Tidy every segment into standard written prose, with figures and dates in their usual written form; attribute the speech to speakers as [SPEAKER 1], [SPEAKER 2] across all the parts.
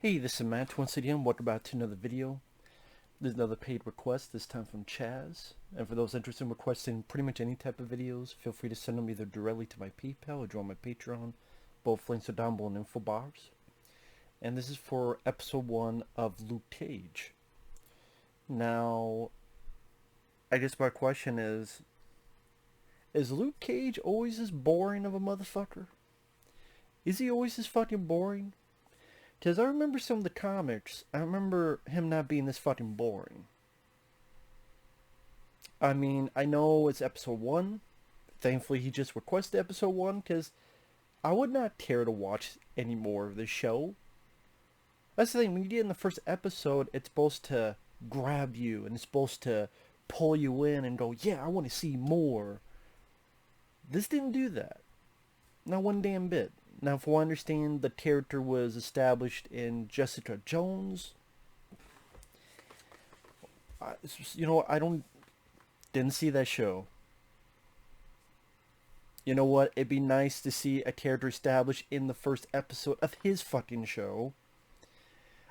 [SPEAKER 1] Hey, this is Matt once again. Welcome back to another video. There's another paid request, this time from Chaz. And for those interested in requesting pretty much any type of videos, feel free to send them either directly to my PayPal or join my Patreon. Both links are down below in the info box. And this is for episode 1 of Luke Cage. Now, I guess my question is Luke Cage always as boring of a motherfucker? Is he always this fucking boring? Because I remember some of the comics, I remember him not being this fucking boring. I mean, I know it's episode 1. Thankfully, he just requested episode 1, because I would not care to watch any more of this show. That's the thing, when you get in the first episode, it's supposed to grab you, and it's supposed to pull you in and go, yeah, I want to see more. This didn't do that. Not one damn bit. Now, if I understand, the character was established in Jessica Jones. I didn't see that show. You know what? It'd be nice to see a character established in the first episode of his fucking show.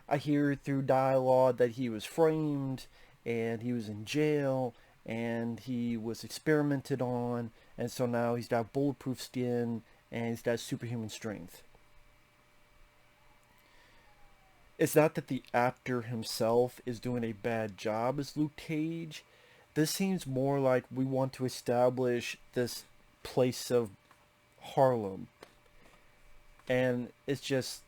[SPEAKER 1] I hear through dialogue that he was framed and he was in jail and he was experimented on, and so now he's got bulletproof skin and he's got superhuman strength. It's not that the actor himself is doing a bad job as Luke Cage. This seems more like we want to establish this place of Harlem. And it's just,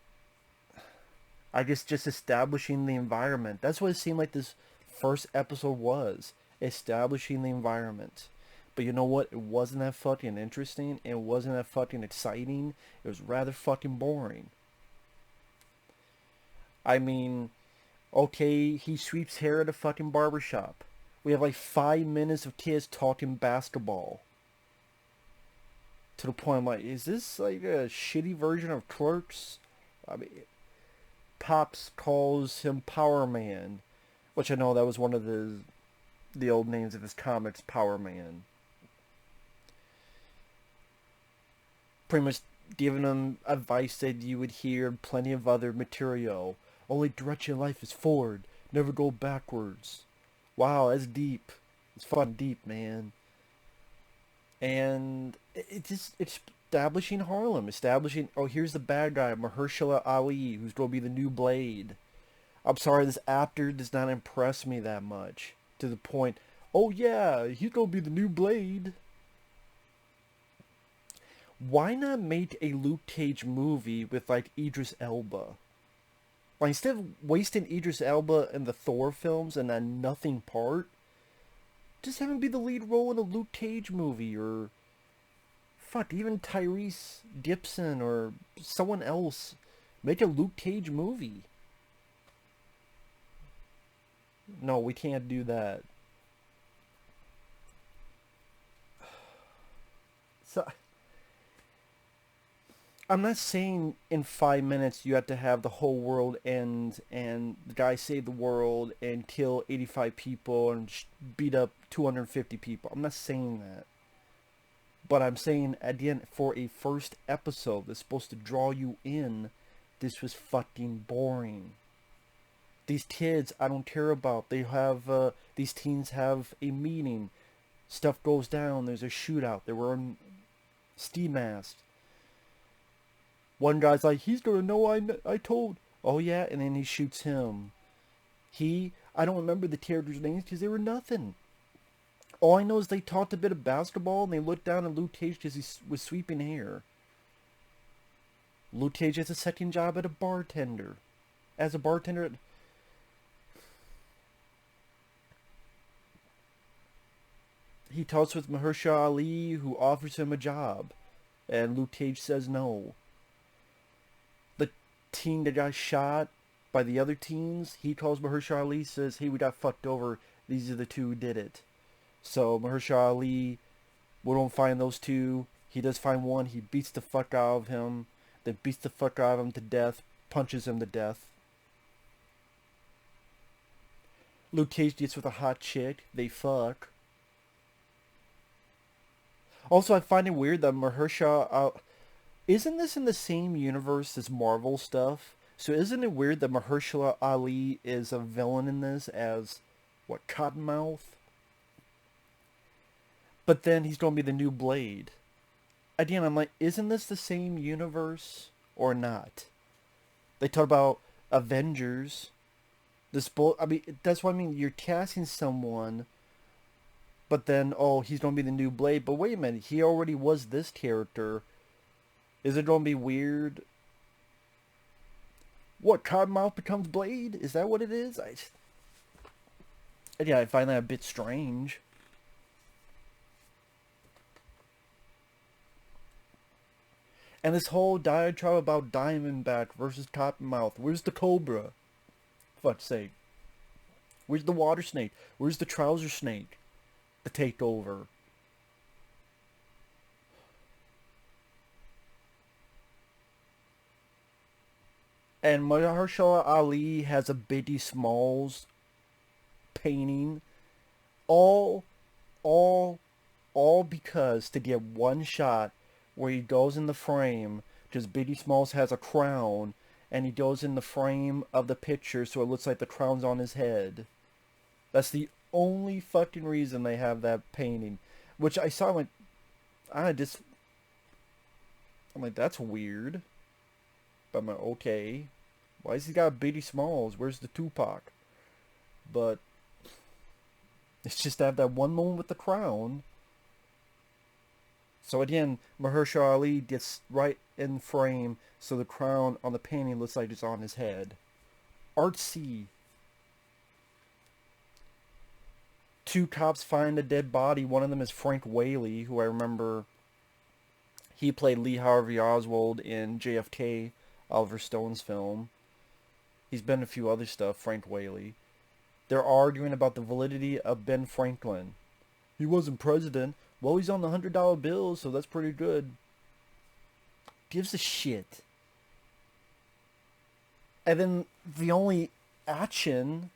[SPEAKER 1] I guess, just establishing the environment. That's what it seemed like this first episode was. Establishing the environment. But you know what? It wasn't that fucking interesting. It wasn't that fucking exciting. It was rather fucking boring. I mean, okay, he sweeps hair at a fucking barbershop. We have like 5 minutes of kids talking basketball. To the point I'm like, is this like a shitty version of Clerks? I mean, Pops calls him Power Man, which I know that was one of the old names of his comics, Power Man. Pretty much giving him advice that you would hear in plenty of other material. Only direction in life is forward, never go backwards. Wow, that's deep. It's fucking deep, man. And it's just establishing Harlem, establishing, oh, here's the bad guy, Mahershala Ali, who's going to be the new Blade. I'm sorry, this actor does not impress me that much. To the point, oh yeah, he's going to be the new Blade. Why not make a Luke Cage movie with like Idris Elba? Like, instead of wasting Idris Elba in the Thor films and that nothing part, just have him be the lead role in a Luke Cage movie, or fuck, even Tyrese Gibson or someone else. Make a Luke Cage movie. No, we can't do that. So I'm not saying in 5 minutes you have to have the whole world end and the guy save the world and kill 85 people and beat up 250 people. I'm not saying that. But I'm saying, again, for a first episode that's supposed to draw you in, this was fucking boring. These kids, I don't care about. They have, these teens have a meeting. Stuff goes down. There's a shootout. They're wearing ski masks. One guy's like, he's gonna know I told. Oh yeah, and then he shoots him. I don't remember the characters' names because they were nothing. All I know is they talked a bit of basketball and they looked down at Luke Cage because he was sweeping hair. Luke Cage has a second job at a bartender. As a bartender, he talks with Mahershala Ali, who offers him a job, and Luke Cage says no. The teen that got shot by the other teens, he calls Mahershala Ali, says, hey, we got fucked over. These are the two who did it. So Mahershala Ali, we don't find those two. He does find one. He beats the fuck out of him. Then beats the fuck out of him to death. Punches him to death. Luke Cage gets with a hot chick. They fuck. Also, I find it weird that Mahershala isn't this in the same universe as Marvel stuff? So isn't it weird that Mahershala Ali is a villain in this as, what, Cottonmouth? But then he's going to be the new Blade. Again, I'm like, isn't this the same universe or not? They talk about Avengers. I mean, that's what I mean. You're casting someone, but then, oh, he's going to be the new Blade. But wait a minute, he already was this character. Is it going to be weird? What, Cottonmouth becomes Blade? Is that what it is? Yeah, I find that a bit strange. And this whole diatribe about Diamondback versus Cottonmouth. Where's the Cobra? Fuck's sake. Where's the Water Snake? Where's the Trouser Snake? The takeover. And Mahershala Ali has a Biggie Smalls painting. All, all, all because to get one shot where he goes in the frame, because Biggie Smalls has a crown, and he goes in the frame of the picture so it looks like the crown's on his head. That's the only fucking reason they have that painting. Which I saw, like, I'm like, that's weird. But I'm like, okay. Why has he got Biggie Smalls? Where's the Tupac? But it's just to have that one moment with the crown. So again, Mahershala Ali gets right in frame so the crown on the painting looks like it's on his head. Artsy. Two cops find a dead body. One of them is Frank Whaley, who I remember, he played Lee Harvey Oswald in JFK, Oliver Stone's film. He's been in a few other stuff, Frank Whaley. They're arguing about the validity of Ben Franklin. He wasn't president. Well, he's on the $100 bill, so that's pretty good. Gives a shit. And then the only action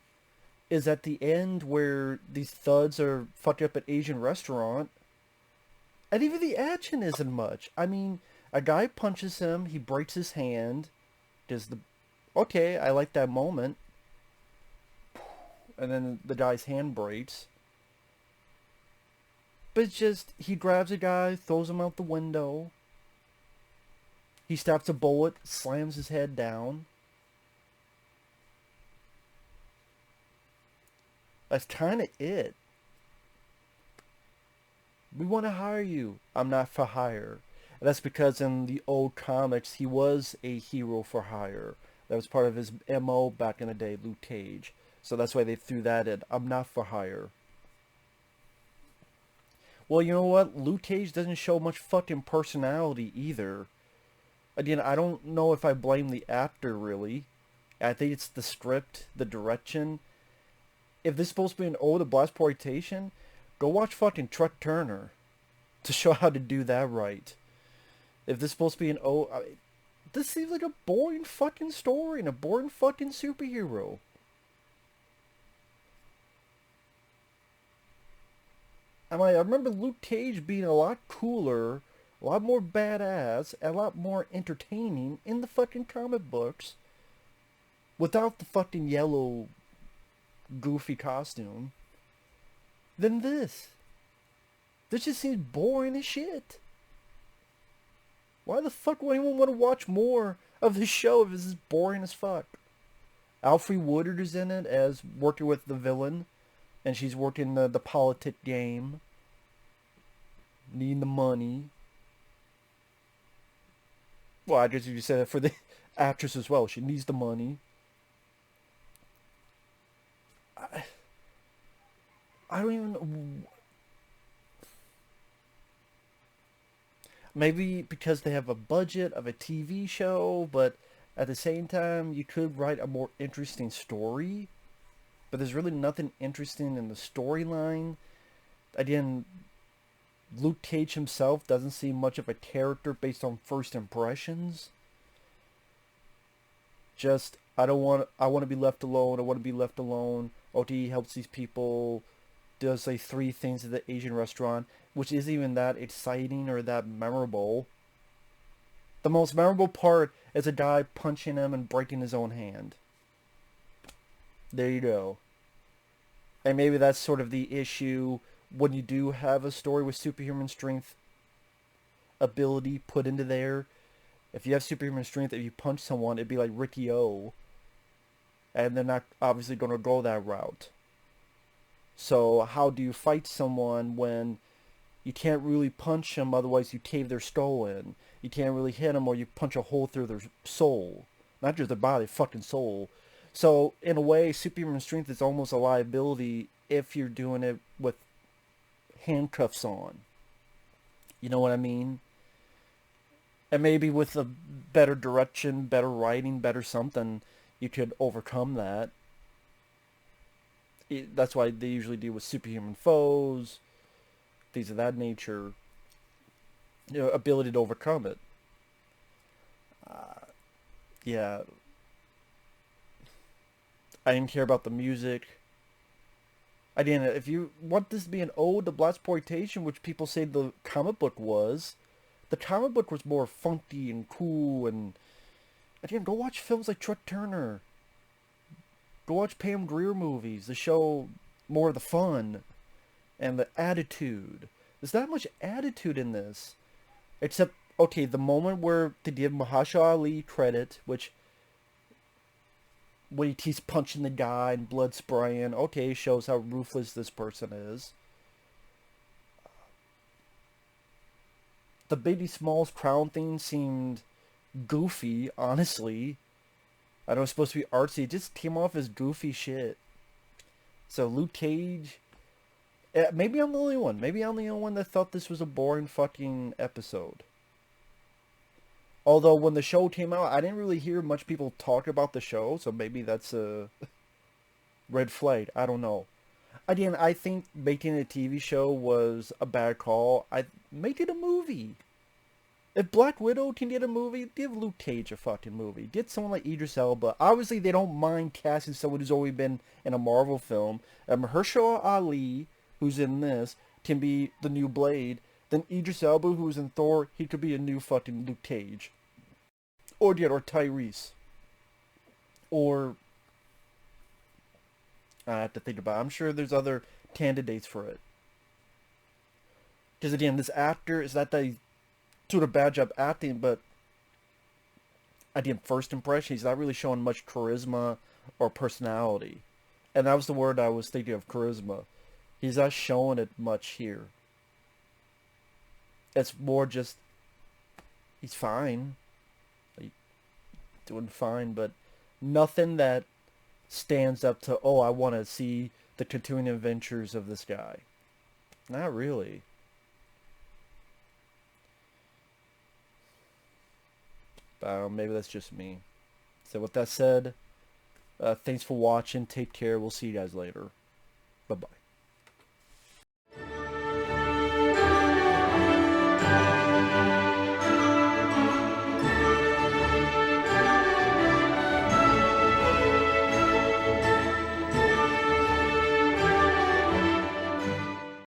[SPEAKER 1] is at the end where these thugs are fucked up at Asian restaurant. And even the action isn't much. I mean, a guy punches him, he breaks his hand. Okay, I like that moment. And then the guy's hand breaks. But it's just, he grabs a guy, throws him out the window. He stops a bullet, slams his head down. That's kind of it. We want to hire you. I'm not for hire. And that's because in the old comics, he was a hero for hire. That was part of his MO back in the day, Luke Cage. So that's why they threw that in. I'm not for hire. Well, you know what? Luke Cage doesn't show much fucking personality either. Again, I don't know if I blame the actor, really. I think it's the script, the direction. If this is supposed to be an ode to blaxploitation, go watch fucking Truck Turner to show how to do that right. If this is supposed to be an ode... this seems like a boring fucking story and a boring fucking superhero. I remember Luke Cage being a lot cooler, a lot more badass, and a lot more entertaining in the fucking comic books without the fucking yellow goofy costume than this. This just seems boring as shit. Why the fuck would anyone want to watch more of this show if this is boring as fuck? Alfre Woodard is in it as working with the villain, and she's working the politic game. Needing the money. Well, I guess you said it for the actress as well. She needs the money. I don't even know. Maybe because they have a budget of a TV show, but at the same time, you could write a more interesting story. But there's really nothing interesting in the storyline. Again, Luke Cage himself doesn't seem much of a character based on first impressions. Just, I want to be left alone. I want to be left alone. OT helps these people. Does like 3 things at the Asian restaurant, which isn't even that exciting or that memorable. The most memorable part is a guy punching him and breaking his own hand. There you go. And maybe that's sort of the issue when you do have a story with superhuman strength ability put into there. If you have superhuman strength, if you punch someone, it'd be like Ricky O. And they're not obviously going to go that route. So how do you fight someone when you can't really punch them, otherwise you cave their skull in? You can't really hit them or you punch a hole through their soul. Not just their body, fucking soul. So in a way, superhuman strength is almost a liability if you're doing it with handcuffs on. You know what I mean? And maybe with a better direction, better writing, better something, you could overcome that. That's why they usually deal with superhuman foes, things of that nature. You know, ability to overcome it. Yeah. I didn't care about the music. I didn't. If you want this to be an ode to blaxploitation, which people say the comic book was, the comic book was more funky and cool. And again, go watch films like Truck Turner. Go watch Pam Grier movies. They show more of the fun and the attitude. There's not much attitude in this, except okay, the moment where they give Mahershala Ali credit, which when he's punching the guy and blood spraying, okay, shows how ruthless this person is. The Biggie Smalls crown thing seemed goofy, honestly. I know it's supposed to be artsy. It just came off as goofy shit. So Luke Cage, maybe I'm the only one. Maybe I'm the only one that thought this was a boring fucking episode. Although when the show came out, I didn't really hear much people talk about the show, so maybe that's a red flag. I don't know. Again, I think making a TV show was a bad call. I make it a movie. If Black Widow can get a movie, give Luke Cage a fucking movie. Get someone like Idris Elba. Obviously, they don't mind casting someone who's already been in a Marvel film. Mahershala Ali, who's in this, can be the new Blade. Then Idris Elba, who's in Thor, he could be a new fucking Luke Cage. Or Tyrese. Or I have to think about it. I'm sure there's other candidates for it. Because again, this actor is not that he's doing a bad job acting, but again, first impression, he's not really showing much charisma or personality. And that was the word I was thinking of, charisma. He's not showing it much here. It's more just, he's fine. Like, doing fine, but nothing that stands up to, oh, I want to see the continuing adventures of this guy. Not really. Maybe that's just me. So with that said, thanks for watching. Take care. We'll see you guys later. Bye-bye.